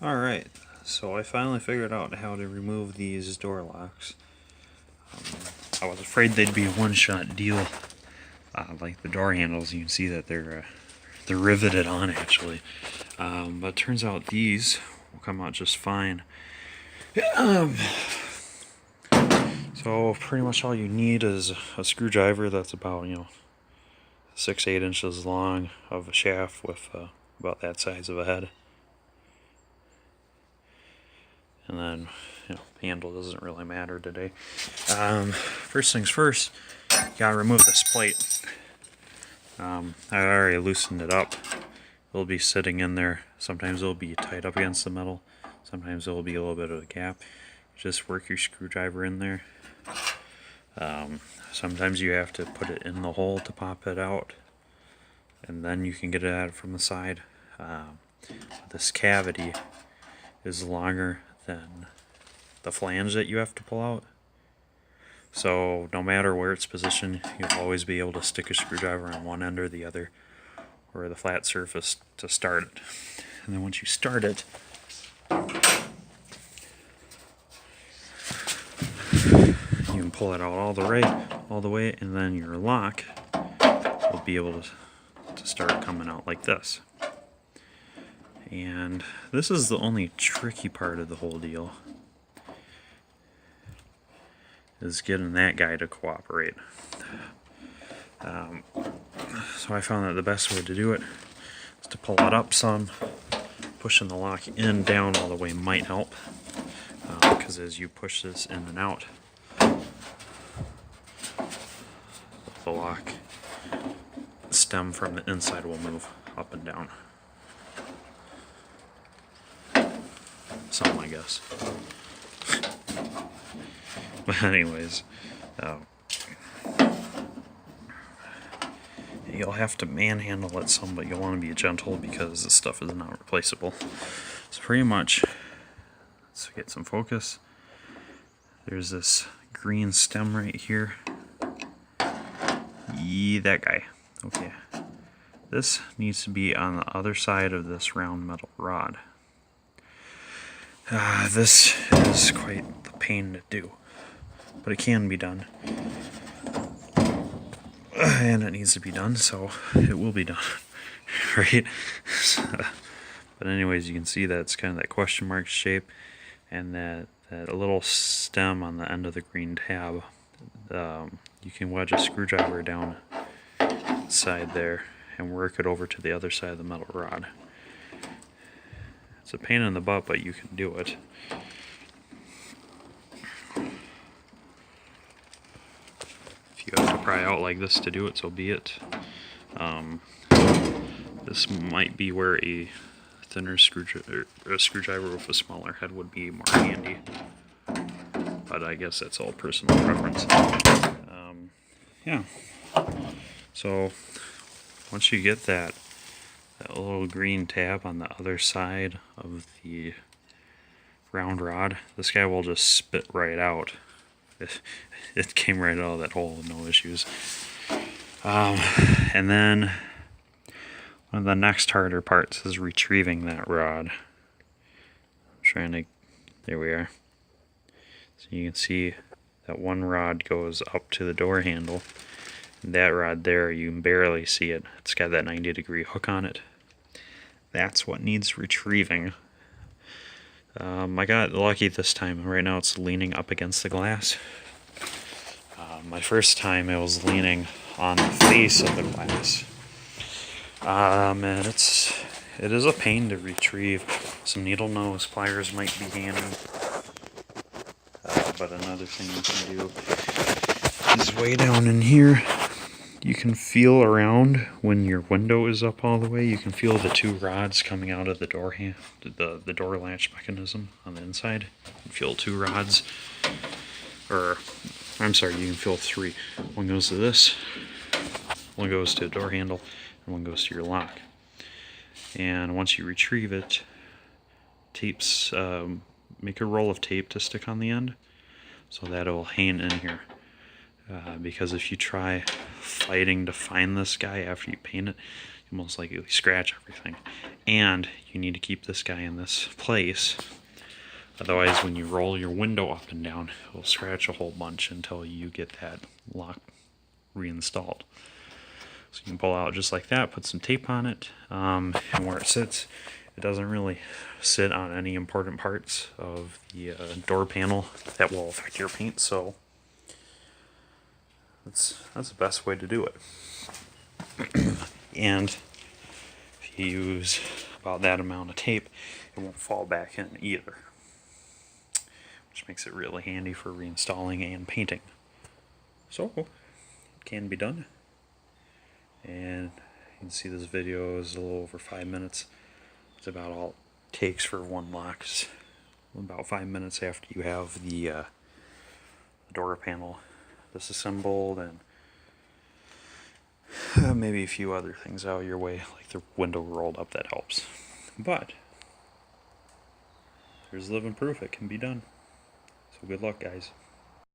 Alright, so I finally figured out how to remove these door locks. I was afraid they'd be a one-shot deal. Like the door handles, you can see that they're riveted on actually. But it turns out these will come out just fine. So pretty much all you need is a screwdriver that's about 6-8 inches long, of a shaft with about that size of a head. And then, handle doesn't really matter today. First things first, you gotta remove this plate. I already loosened it up. It'll be sitting in there. Sometimes it'll be tight up against the metal. Sometimes there'll be a little bit of a gap. Just work your screwdriver in there. Sometimes you have to put it in the hole to pop it out, and then you can get it out from the side. This cavity is longer than the flange that you have to pull out, so no matter where it's positioned, you'll always be able to stick a screwdriver on one end or the other, or the flat surface to start it. And then once you start it, you can pull it out all the way, and then your lock will be able to start coming out like this. And this is the only tricky part of the whole deal, is getting that guy to cooperate. So I found that the best way to do it is to pull it up some. Pushing the lock in, down all the way might help, because as you push this in and out, the lock stem from the inside will move up and down. Some, I guess. But anyways, you'll have to manhandle it some, but you'll want to be gentle because this stuff is not replaceable. So pretty much, let's get some focus. There's this green stem right here. That guy. Okay. This needs to be on the other side of this round metal rod. This is quite the pain to do, but it can be done. And it needs to be done, so it will be done. Right? But anyways, you can see that it's kind of that question mark shape, and that little stem on the end of the green tab. You can wedge a screwdriver down side there and work it over to the other side of the metal rod. It's a pain in the butt, but you can do it. If you have to pry out like this to do it, so be it. This might be where a thinner screwdriver, a screwdriver with a smaller head would be more handy. But I guess that's all personal preference. Yeah. So once you get that little green tab on the other side of the round rod, this guy will just spit right out. It came right out of that hole with no issues. And then one of the next harder parts is retrieving that rod. There we are. So you can see that one rod goes up to the door handle. And that rod there, you can barely see it. It's got that 90-degree hook on it. That's what needs retrieving. I got lucky this time. Right now it's leaning up against the glass. My first time it was leaning on the face of the glass. And it is a pain to retrieve. Some needle nose pliers might be handy. But another thing you can do is way down in here. You can feel around when your window is up all the way. You can feel the two rods coming out of the door the door latch mechanism on the inside. You can feel two rods, or I'm sorry, you can feel three. One goes to this, one goes to the door handle, and one goes to your lock. And once you retrieve it, make a roll of tape to stick on the end, so that it will hang in here. Because if you try fighting to find this guy after you paint it, most likely scratch everything. And you need to keep this guy in this place. Otherwise, when you roll your window up and down, it will scratch a whole bunch until you get that lock reinstalled. So you can pull out just like that, put some tape on it, and where it sits, it doesn't really sit on any important parts of the door panel that will affect your paint, so that's the best way to do it. And if you use about that amount of tape, it won't fall back in either, which makes it really handy for reinstalling and painting. So it can be done. And you can see this video is a little over 5 minutes. It's about all it takes for one lock. It's about 5 minutes after you have the door panel disassembled and maybe a few other things out of your way, like the window rolled up, that helps. But there's living proof it can be done. So good luck, guys.